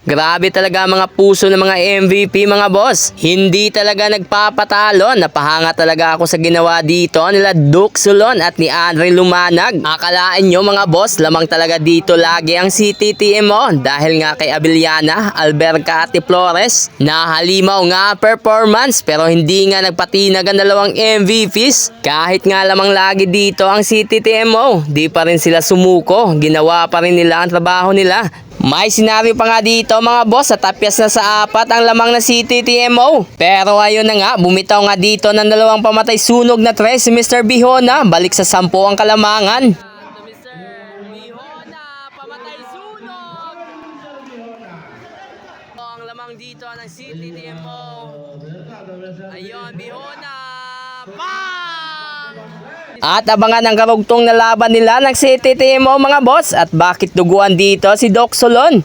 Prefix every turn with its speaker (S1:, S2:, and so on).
S1: Grabe talaga mga puso ng mga MVP mga boss. Hindi talaga nagpapatalo. Napahanga talaga ako sa ginawa dito nila Duke Solon at ni Andre Lumanag. Akalain nyo mga boss, lamang talaga dito lagi ang CTTMO dahil nga kay Abiliana, Alberca at Flores. Nahalimaw nga ang performance pero hindi nga nagpatinag ang dalawang MVPs. Kahit nga lamang lagi dito ang CTTMO, di pa rin sila sumuko. Ginawa pa rin nila ang trabaho nila. May senaryo pa nga dito mga boss at tapyas na sa 4 ang lamang na CTTMO. Pero ayun na nga, bumitaw nga dito ng dalawang pamatay sunog na 3 si Mr. Bihona. Balik sa 10 ang kalamangan. Mr. Bihona, pamatay sunog. Ang lamang dito ng CTTMO. Ayun, Bihona. Bang! At abangan ang karugtong na laban nila ng CTTMO mga boss. At bakit duguan dito si Doc Solon?